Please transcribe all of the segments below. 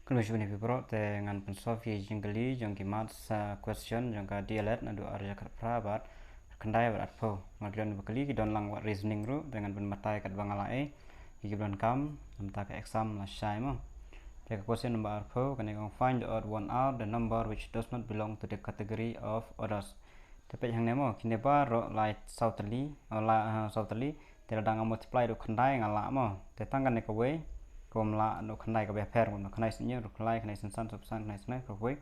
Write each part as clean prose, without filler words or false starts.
Conclusion ni bro dengan pensolve jenggali jengki maths question jengka DELED nadu arja prabat kendai berat po ngagilan bekali kidon lang wat reasoning ru dengan penmatai kat bangalae kiblan kam namta ka exam la shai mo the question number 4 kan ngong find the odd one out the number which does not belong to the category of others tapi hang nemo kine ba ro lai sautali la sautali te dang multiply ru kendai ngala mo te tangkan ne ko we kom la no khnai ka be pher no khnai sinye ro khlai khnai san san san khnai snai ko we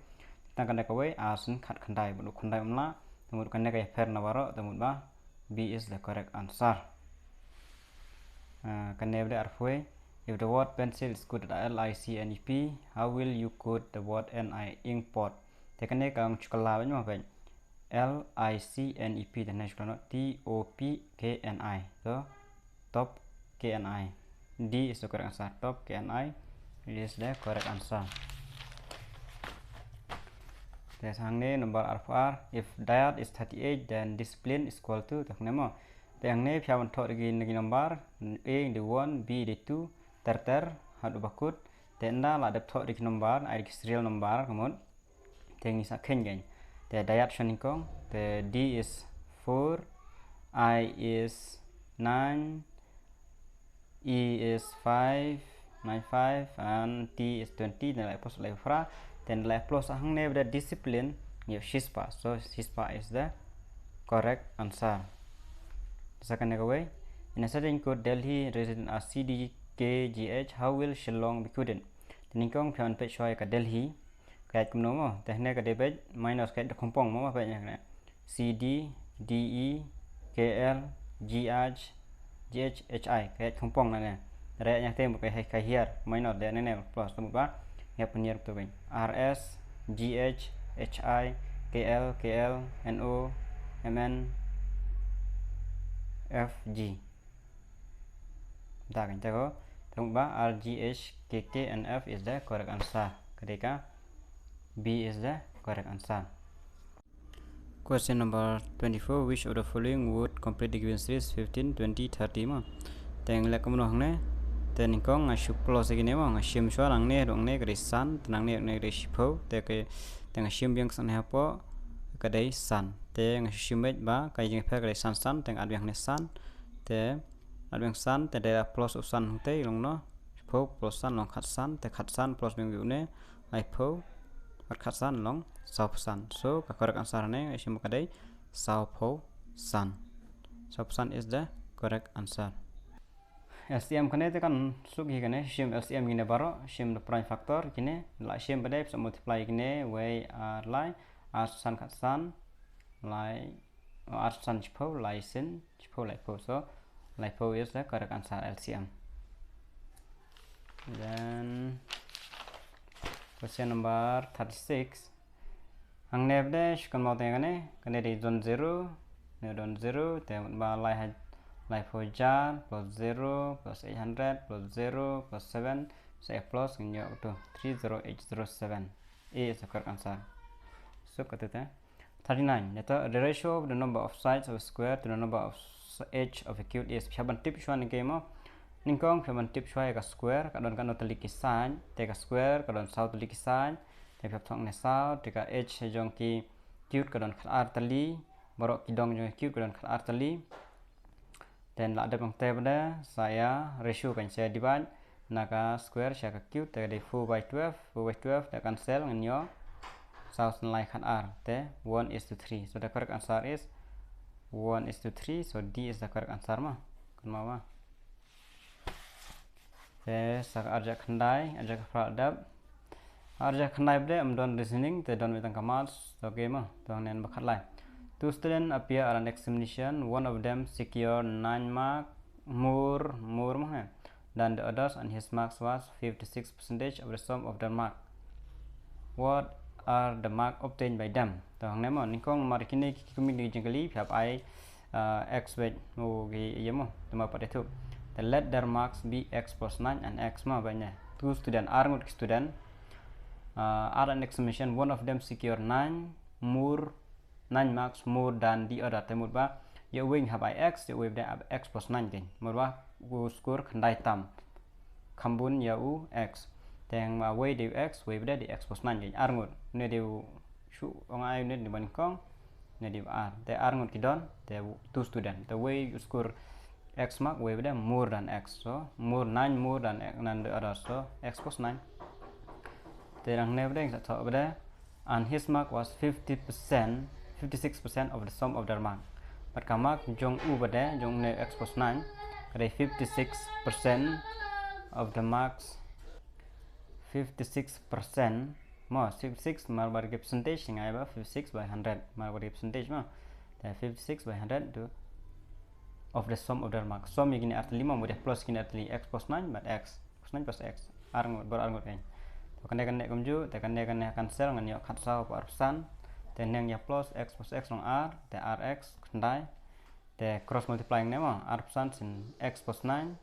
tang kan ka we a sin khat khandai no khandai umla temut kan ka pher na waro temut ba b is the correct answer kan ne be arfwe if the word pencil is good at l I C N E P how will you code the word n I ink pot te kan ne ka chukala ba no ba l I C N E P the next one T O P K N I so top K N I D is the correct answer. Top KNI is the correct answer. There's hangne number R. If diet is 38, then discipline is equal to. Tak nemo. The hangne pia untuk lagi number A the 1, B the 2, ter hadu bakut. Then da la dapat lagi number I serial number kemun. Tengi sakhen gain. The diet shanikong. The D is 4, I is 9. E is 5, 95 and T is 20 then like plus like fra then like plus hang never discipline you shispa so shispa is the correct answer. The second way in a certain code Delhi resident as CDKGH how will Shillong be couldn't then kong pian page show ka Delhi ka kumno mo tehne ka debit minus ka kompong mo pa nya CD DE KL GH GHHI kayak kompong nane raya tem kai kai here minor de nene plus temba ya penyer tu ben RS GHHI KL KL NO MN FG dah kan tahu temba RGH KK and F is the correct answer ketika B is the correct answer. Question number 24. Which of the following would complete the given series 15, 20, 30 mo? Teng lek kamu nong ne. Teng kong ngasih plus lagi ne mo ngasih misal ang ne dong ne dari sun tenang ne dari shipo. Teng ngasih yang san apa kadai sun. Teng ngasih met ba kai jeng per kadai sun. Teng adbiang ne sun. Teng adbiang sun. Teng dari plus of sun hong te long no. Shipo plus sun long kat sun. Teng kat sun plus minggu ne. Ipo kat sun long. South sun. So, the correct answer is South sun. South sun is the correct answer. LCM kene kan sugi kene shim LCM gine baro shim the prime factor kene la shim pada bisa multiply kene way r line r sun kat sun line r sun chipo line sin chipo lipo so lipo is the correct answer LCM. Then question number 36. Hang neb dash kan mau tengok ni kan dari zone 0 ni zone 0 tengok ba lai for jar plus 0 plus 800 plus 0 plus 7 saya plus nyo tu 30807 A is the correct answer. So kata 39 yaitu the ratio of the number of sides of a square to the number of edge of a cube is piaban tip shwan ni kemo ningkong piaban tip shwa ka square kadon kan tali kisan te ka square kadon sau tali kisan Teka thong nesau teka h jong ki cute kadon khalar tali borok kidong jong cute kadon khalar tali dan la ada bang pada saya ratio kan saya divide naga square saya ka cute teka di 4/12 tak cancel nganyo sau senlai khalar te 1:3 so the correct answer is 1:3 so D is the correct answer ma kan ma sak arja khandai arja pradab arja khandai bre don reasoning te don metang kamas to game to nen bakhat lai two students appear at an examination one of them secured 9 mark more than the others and his marks was 56% of the sum of the mark. What are the mark obtained by them to hang nemo nikong markini kikumi ni jenggali phap I x with mo gi yemo tama pada tu then let their marks be x plus 9 and x ma banyak two student are good student at an examination one of them secure 9 marks more than the other temut ba you wing have x you with the x plus 9 thing murwa go score khandai tam khambun ya u x Teng mà way đều x way beda di x plus 9 jadi arngut ne đều su ongai ne di ban kong ne di r te arngut kidon te two student the way you score x mark way beda more than x so more 9 more than x than the other so x plus 9 te rang ne beda yang sat beda and his mark was 56% of the sum of their mark but kamak jong u beda jong ne x plus 9 kare 56% of the marks 56% more 56 mal bagi percentage ngai ba 56 by 100 mal bagi percentage mah 56 by 100 to of the sum of their marks sum ini arti 5 mudah plus kini arti x plus 9 but x plus 9 plus x arngut berangut kan to kan kumju te kan cancel ngan yo khat sau par san te neng ya plus x long r te rx khandai te cross multiplying ne ma r san sin x plus 9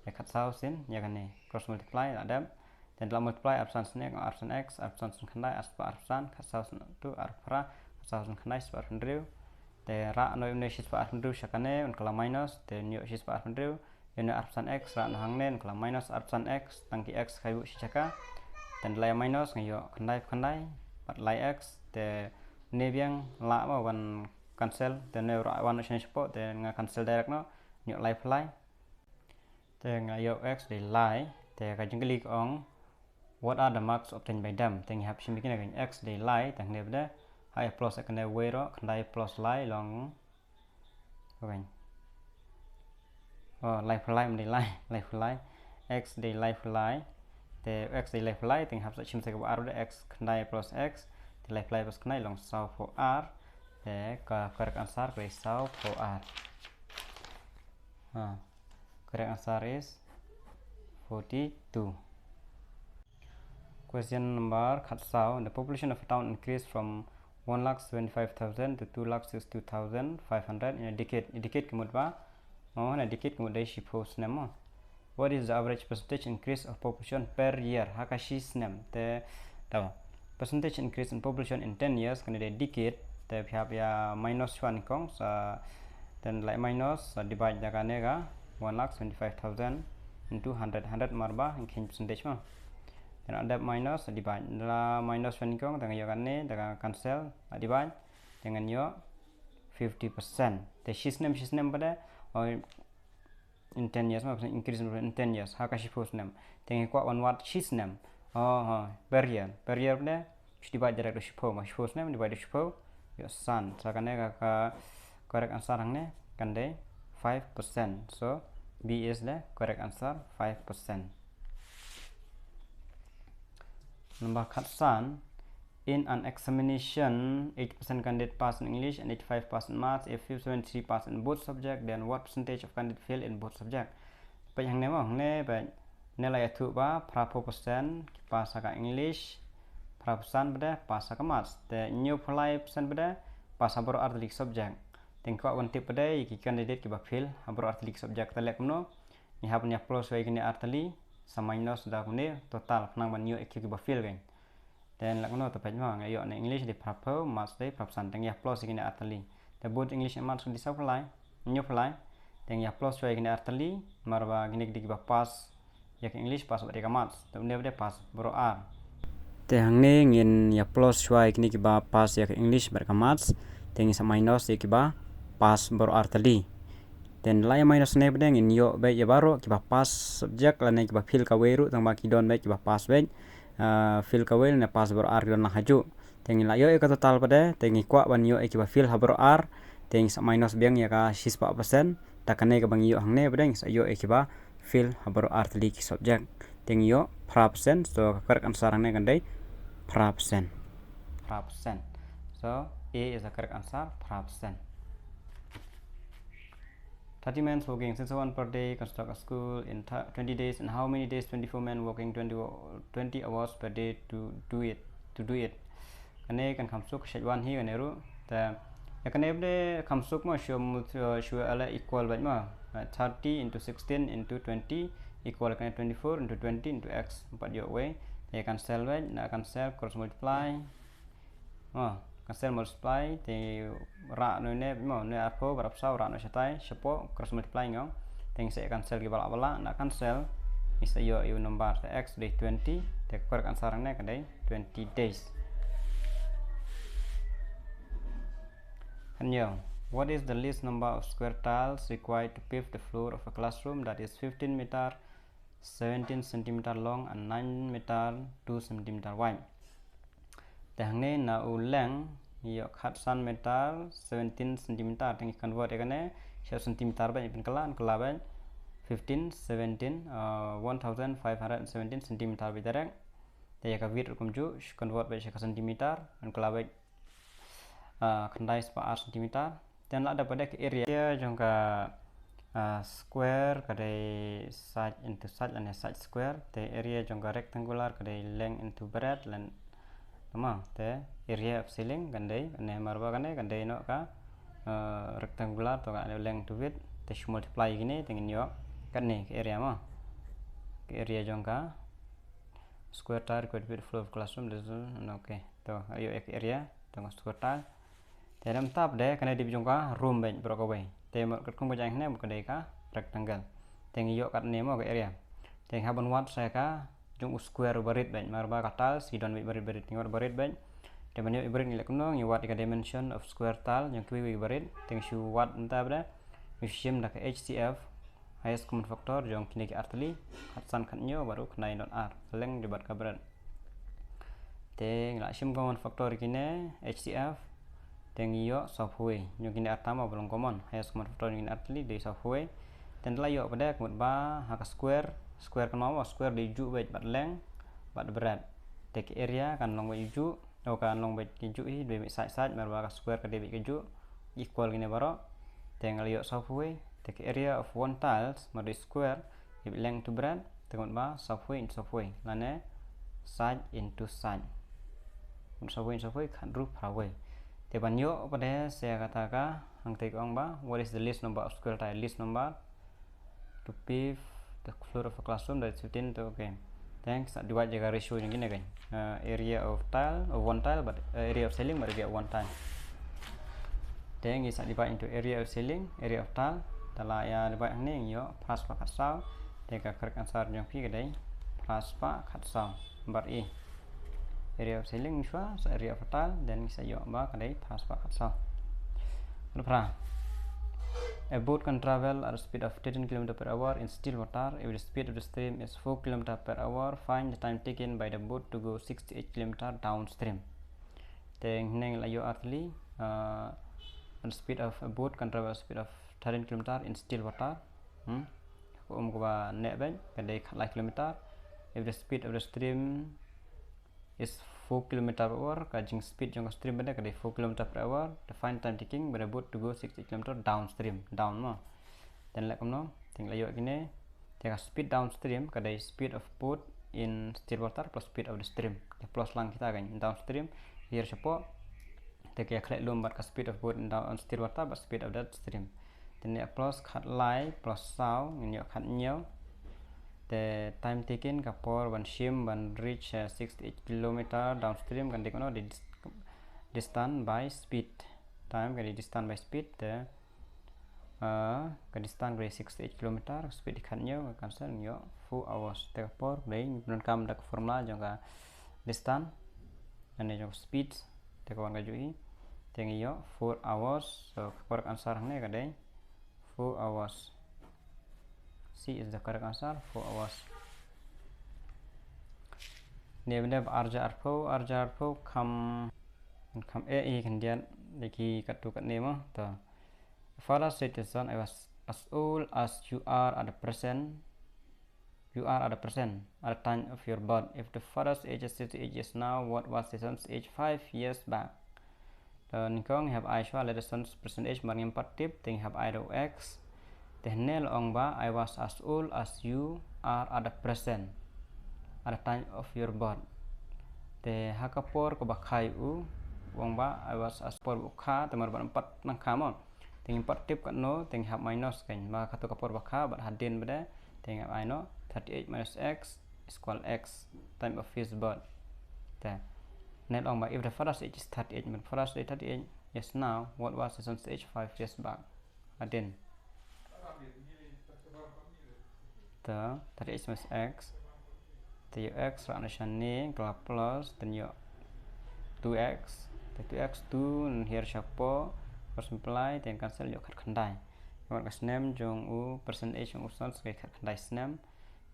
te khat sau sin ya kan ne cross multiply ada dan dalam multiply arsan sini arsan x arsan khandai arsan khasau tu arfra khasau khandai spar hundred te ra no ne shis spar hundred shakane on kala minus te nyo shis spar hundred ne arsan x ra no hangne kala minus arsan x tangki x khayu shaka dan lai minus ngayo khandai pat lai x te ne biang la ma wan cancel te ne ra wan shine support te nga cancel direct no nyo lai fly te ngayo x de lai te ka jingli ong what are the marks obtained by them thing have shim begin again x they lie tang ne bda hai plus kan way ro khandai plus lie long again oh lie for lie they lie x they lie for lie the x they lie for lie thing have shim se r x khandai plus x the lie plus khandai long so for r the correct answer is so for r correct answer is 42. Question number Khatsao. The population of a town increased from 1,75,000 to 2,62,500 in a decade. A decade kemudba. Oh, in a decade kemudai shipos nemo. What is the average percentage increase of population per year? Hakashi snem. The percentage increase in population in 10 years kan a decade. The ya minus 1 kong. Then like minus divide the kanega 1,75,000 into 100 marba in percentage ma. Dan ada minus divide la minus 1 kong dengan yo kan ni dengan cancel divide dengan yo 50%. The system pada in 10 years ma increase in 10 years hakashi post nem dengan kuat one watt system per year pada divide direct shipo ma shipo nem divide shipo yo sun sakane ka correct answer hang ne kan de 5%. So B is the correct answer 5%. Number Khatsan, in an examination 80% candidate pass in English and 85% maths. If 73 pass in both subjects, then what percentage of candidate fail in both subjects? Pai hang ne mo hang ne pai ne la thu ba 5% pass ka English 5% beda pass ka maths te new 5% beda pass abro artilik subject tengko one tip beda ki candidate ki ba fail abro artilik subject telek no ni hapnya plus way kini artili sama minus dah kuni total nang ban yo ek ba fail gan then lakno to pai ma ngayo ne English di proper maths de proper teng ya plus kini artili the both English and maths di supply new fly teng ya plus way kini artili marba gini di ba pass ya English pass ba ka maths to ne beda pass bro r te hang ne ngin ya plus way kini ki ba pass ya English ba ka maths teng sama minus ki ba pass bro r tali then lai minus ne beda ngin yo ba ya baro ki ba pass subject la ne ki ba fill ka weru tang ba ki don ba ki ba pass ba fill ka wel ne pass bro r don na haju teng la yo e ka total pada teng kwa ban yo e ki ba fill ha bro r teng sama minus beng ya ka 6% takane ka bang yo hang ne beda ngin yo e ki ba fill ha bro r tali ki subject teng yo 5% so correct answer ne kan dai 5%. So A is the correct answer 5%. 30 men working 6 hours per day construct a school in 20 days. And how many days? 24 men working 20 hours per day to do it. Kane kan kamsuk shedwan hi kaneru ta yakane de kamsuk ma show ala equal ba ma 30 into 16 into 20 equal kan 24 into 20 into x 4 yo way ya cancel ba na cancel cross multiply cancel multiply thì ra nơi nè mà nơi apple và sau ra nơi sẽ tay support cross multiply ngóng thì sẽ cancel cái bala bala đã cancel isa yo you number the x day 20 the correct answer này cái đấy 20 days. And yeah, what is the least number of square tiles required to pave the floor of a classroom that is 15 meter 17 centimeter long and 9 meter 2 centimeter wide? The hàng này là u length yo khat san meter 17 centimeter thì convert cái này 6 centimeter vậy bên kala vậy 15 17 1517 centimeter vậy đấy thì cái viết cũng chú convert vậy 6 centimeter bên kala vậy kandai 4 centimeter dan ada pada ke area jangka square kadai side into side and side square the area jangka rectangular kadai length into breadth and nama the area of ceiling kandai ane marba kandai no ka rectangular to ka length to width the multiply gini dengan yo kan ni ke area ma ke area jangka square tile could be floor of classroom this okay to ayo ke area tengah square tile thì làm tập để cái này đi dùng cả room bệnh bro vậy thì một cái không bao giờ này một cái đấy cả rectangle thì nhiều cái này một cái area thì hai bên watt saya cả dùng square berit bệnh mà ba kata si don berit tinggal berit bệnh thì mình nhiều berit như là cũng nó nhiều watt cái dimension of square tile yang kui berit thì siu watt entah berapa museum là cái HCF highest common factor yang kini cái artli khatsan khatnya baru kenai not r length dibat ka berat thì lại sim common factor kini HCF tengiyo software yung kini atama belum common highest common factor yung artli di software dan layo pada kemudian ba haka square kan mau square di ju bet bat length bat berat take area kan long bet ju atau kan long bet ju hi di side merba square ka di bet ju equal gini baro teng layo software take area of one tiles mari square di length to breadth kemudian ba software in software lane side into side software in software kan roof away. Thì bạn nhớ pada saya katakan hang take on ba what is the least number of square tile least number to pave the floor of a classroom that is 15 to okay thanks divide jaga ratio yang gini kan area of tile of one tile but area of ceiling but get one tile then is divide into area of ceiling area of tile tala ya divide ni yo plus pa khat sao thì cái correct answer yang phi cái đấy plus pa khat sao number e area of ceiling xóa area of tile dan bisa yo ba cái đấy pass pa khat sao pra a boat can travel at a speed of 13 km/h in still water if the speed of the stream is 4 km/h find the time taken by the boat to go 68 km downstream then neng la yo atli the speed of a boat can travel at a speed of 13 km in still water ko ba ne ben cái đấy khat lai kilometer if the speed of the stream is 4 km/h kajing speed jangka stream benda kadai 4 km/h the find time taking by the boat to go 60 km downstream down ma dan lek komno ting layo gini dia speed downstream kadai speed of boat in still water plus speed of the stream the plus lang kita kan downstream here support te kaya khlek lum bat ka speed of boat in down still water but speed of that stream then ya plus khat lai plus sao nyo khat nhiều the time taken kapor one shim one reach 68 km downstream kan dekono di distance by speed time kan di distance by speed the kan distance by 68 km speed dikhatnya kan sen yo 4 hours te kapor đấy bên cam dak formula jangka distance and jangka speed te kawan ka jui te yo 4 hours so correct answer ne ka dei 4 hours. C is the correct answer 4 hours. Nếu như arja arpo come a kan dia lagi katu kat name to father said to son I was as old as you are at the present at the time of your birth if the father's age is 68 years now what was the son's age 5 years back dan kong have I shall let the son's present age maring 4 tip thing have I do x Tehnel ong ba I was as old as you are at the present at the time of your birth. Te hakapor ko bakai u ong ba I was as por bukha te mar 4 nang kamo. Ting 4 tip kat no ting have minus kan ba katu kapor bakha bat hadin beda ting have I no 38 minus x is equal x time of his birth. Te net ong ba if the father's age is 38 men father's age 38 yes now what was the son's age 5 years back hadin the 38 minus x the x rak nashani kelas plus dan yo 2x the 2x 2 here siapa multiply dan cancel yo khat khandai kawan kasnem jong u percentage jong usal sebagai khat khandai snem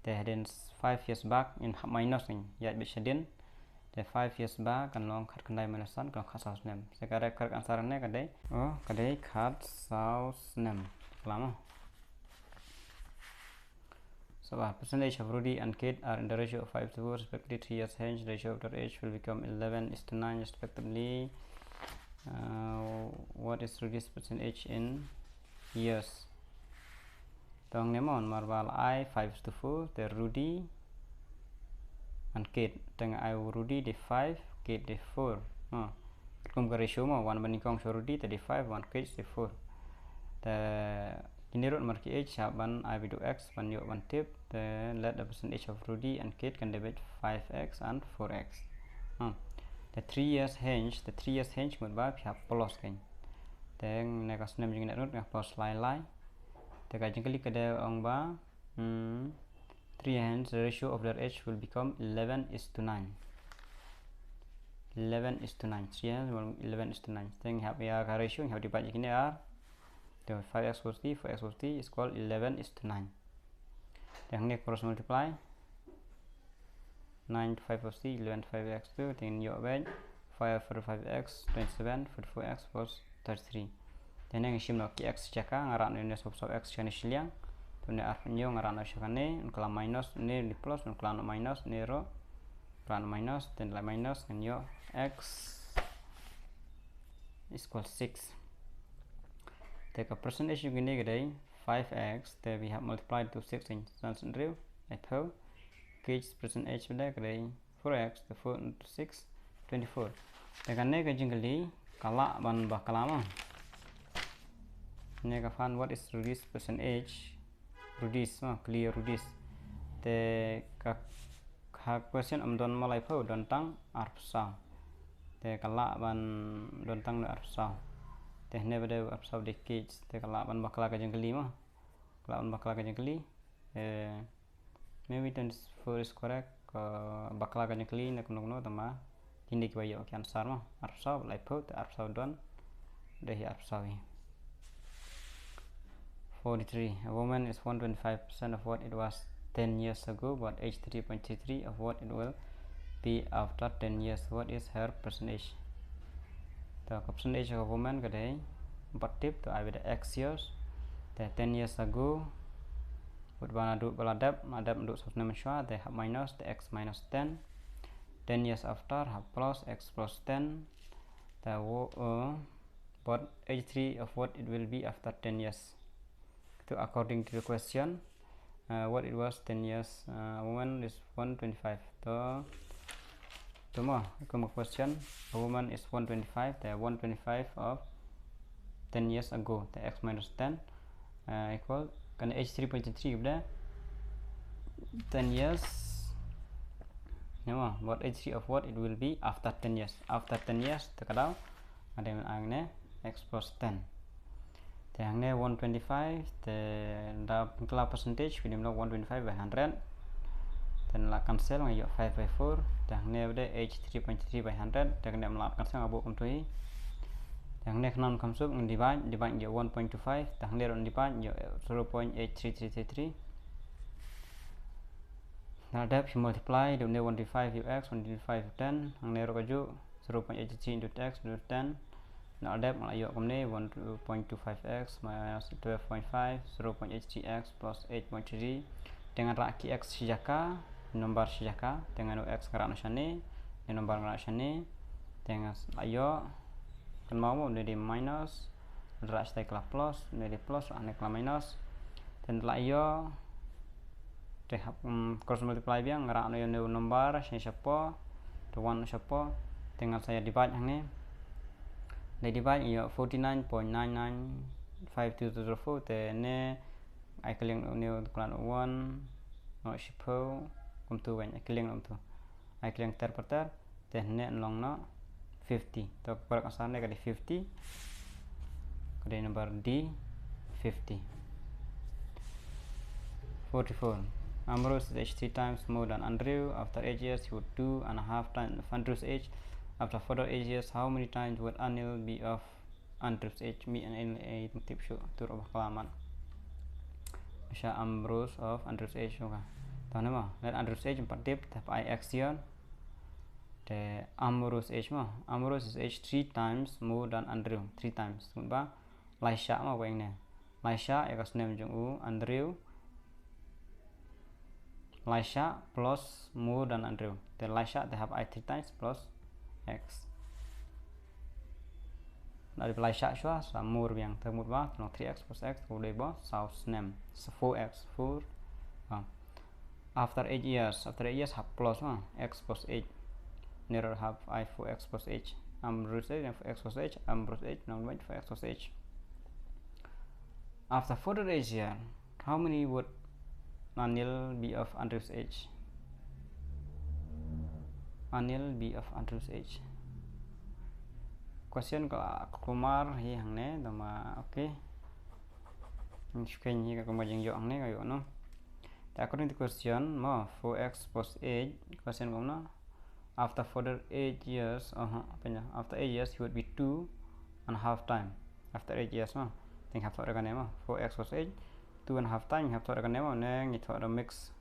then 5 years back in minus ni ya bisadin the 5 years back kan long khat khandai minusan kan khat saus nem sekarang khat answer ne kadai kadai khat saus nem lama. So percentage of Rudy and Kate are in the ratio of 5 to 4 respectively. 3 years hence ratio of their age will become 11:9 respectively. What is Rudy's percentage in years? Tong nemon marwal I 5 to 4 the Rudy and Kate tengah I Rudy di 5 Kate di 4 kum ke ratio mo 1 banding kong Rudy tadi 5 1 Kate di 4 the ini root marki age saban I video x ban yo one tip then let the percentage of Rudy and Kate can divide 5x and 4x. The 3 years hence mut ba phia plus kan then nekas nem jing root ngah plus lai the ka jingli kada ong ba 3 hence the ratio of their age will become 11:9 11:9 11:9 then have ya ratio have divide ini are the 5x plus t 4x plus t is equal 11:9 yang ni cross multiply 9 to 5 plus t 11 to 5x 2 then your bench 5 for 5x 27 for 4x plus 33 dan yang isim nak x jaka ngarak ni sob x chani siliang tu ni arnyo ngarak na syakane kalau minus ni di plus kalau minus ni ro kalau minus dan la minus dan yo x is equal 6. Take a percentage you can negate 5x that we have multiplied to 6 in Johnson real apple gauge percentage with that 4x the 4 into 6 24 take a negative jingly kala ban bah kalama nega fan what is Rudy's percentage Rudy's clear Rudy's the question don malai phau don tang arpsa te kala ban don tang arpsa te never do absorb the cage te kala ban bakla ka jengli ma kala ban bakla ka jengli maybe 24 is correct bakla ka jengli nak no tama tindik bayo kan sar ma absorb like put absorb don de absorb 43 a woman is 125% of what it was 10 years ago but age 3.33 of what it will be after 10 years. What is her percentage? The percentage of a woman kadai empat tip to I with x years the 10 years ago would bana do baladap do sosna menswa they have minus the x minus 10 years after have plus x plus 10 the but age 3 of what it will be after 10 years. So according to the question what it was 10 years woman is 125 tomorrow question a woman is 125 the 125 of 10 years ago the x minus 10 equal kan h 3.3 gibda 10 years no what h3 of what it will be after 10 years terkadang ada yang angne x plus 10 yang ne 125 the percentage we know 125 by 100 dan la cancel ngayo 5 by 4 dan ne ada h 3.3 by 100 dan ne melap cancel ngabuk untuk yang ne non kamsuk divide yo 1.25 dan ne ron divide yo 0.83333 now that you multiply the ne 125 ux 125 10 yang ne ro kaju 0.83 into x into 10 now that malayo komne 1.25x minus 12.5 0.83x plus 8.3 dengan raki x sejaka nomor sejaka dengan x ngarak nasyane nomor ngarak nasyane dengan ayo kan mau dari minus rak stay kelas plus dari plus ane kelas minus dan ayo teh cross multiply biang ngarak nomor siapa to one siapa dengan saya divide yang ni they divide yo 49.99524 then I kling new plan 1 no shipo come to when I kling on to I kling ter then ne long no 50 to per asane ka di 50 kode number D 50 44 Ambrose is age 3 times more than Andrew. After 8 years, he would 2.5 times Andrew's age. After further 8 years, how many times would Anil be of Andrew's age? Me and Anil a tip show to kelaman. Masya Ambrose of Andrew's age juga. Tahu nama? Let Andrew's age 4 tip. Tap I action. The Ambrose age mah. Ambrose is age 3 times more than Andrew. 3 times. Sebab Laisha mah weng ne. Laisha ya kas name jung u Andrew. Laisha plus more than Andrew. The Laisha they have I 3 times plus X. Dari Laisha xóa là more yang thơ một ba nó 3x plus X của đây bó sau name 4x 4. After 8 years have plus X plus H. Neither have I 4x plus H. Ambrose H and 4x plus H. Ambrose H now wait for X plus H. After further 8 years, how many would Anil be of Andrew's age? Anil be of Andrew's age. Question kalau Kumar hi hang ne dama okay. Screen hi Kumar jeng yo hang ne kayo no. According to question mo 4x plus 8 question kom no. After further 8 years after 8 years he would be 2.5 time. After 8 years no. Think have thought again mo 4x plus 8 2.5 time have thought again mo ne ngit thought mix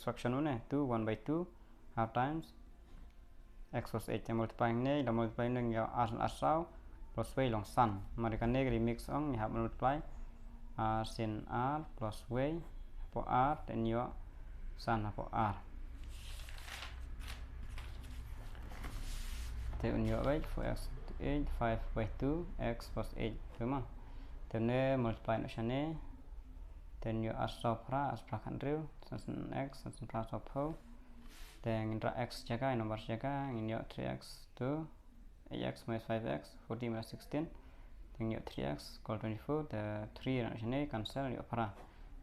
fraction ne 2 1 by 2 half times x plus 8 multiplying ne la multiply nang ya r sao plus y long san mereka ne gri mix ong ni have multiply r sin r plus y for r then yo san for r thì unyo vậy 4x 8 5 by 2 x plus 8 đúng không? Thì ne multiply nó sẽ then yo r sao pra kan real sin x sin pra sao po then x jaga nomor jaga in yo 3x to 8x minus 5x 40 minus 16 then yo 3x equal 24 the 3 nó sẽ cancel yo pra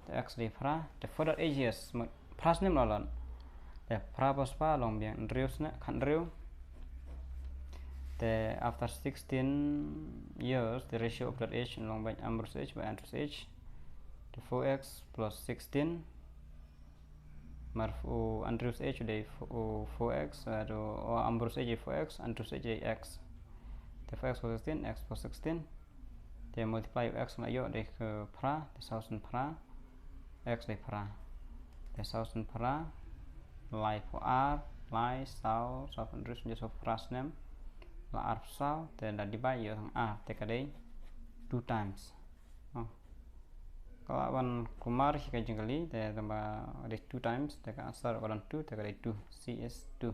the x di pra the further 8 years pra nem lon the pra paspa long biang real na kan real the after 16 years the ratio of that age along by Ambrose age by Andrew's age the 4x plus 16 marfu Andrew's age day 4x or Ambrose age 4x Andrew's age x the 4x plus 16 x plus 16 they multiply x na yo de pra the thousand pra x de pra the thousand pra lie for r lie sao Andrew's just of pras name là r sao then là divide yo thằng a te ka đây 2 times kalau one Kumar hi kajeng kali te tambah ada 2 times te ka answer orang 2 te ka 2 c is 2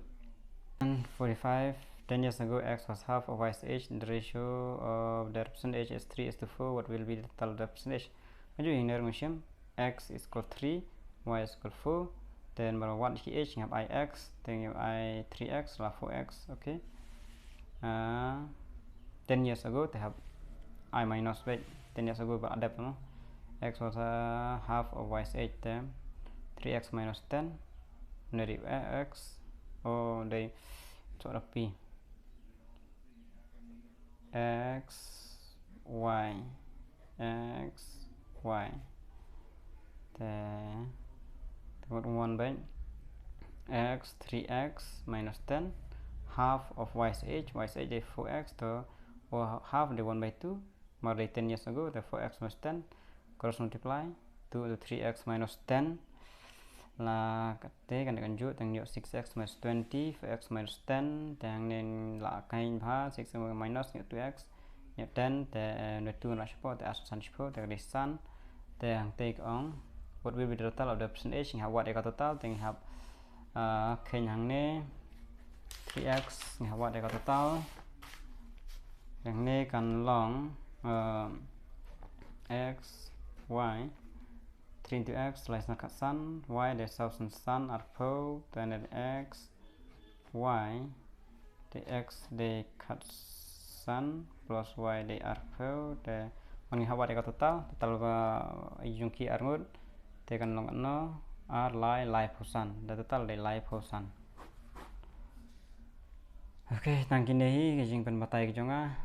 and 45 10 years ago x was half of y's age the ratio of the percentage is 3:4 what will be the total percentage maju hiner musim x is equal 3 y is equal 4 then number 1 hi age have ix then you I 3x là 4x okay 10 years ago they have I minus 8 10 years ago but adapt no x was half of y's age then 3x minus 10 negative x or they sort of p x y then what one by x 3x minus 10 half of y's age is 4x to or half the 1 by 2 more than 10 years ago the 4x minus 10 cross multiply 2 to 3x minus 10 là thế kan kanju tang yo 6x minus 20 4x minus 10 tang nên là kain pha 6 minus 2x 10 te no 2 na support as san support the sun tang take on what will be the total of the percentage have what the total thing have khen hang ne 3x have what the total yang ne kan long x y 3 into x less than sun y the thousand sun are po then x y the x they cut sun plus y they are po the mình học bài total và dùng kia armut thì cần lòng nó r lie percent the total they lie percent okay thank you này cái chuyện phần bài cái chúng ta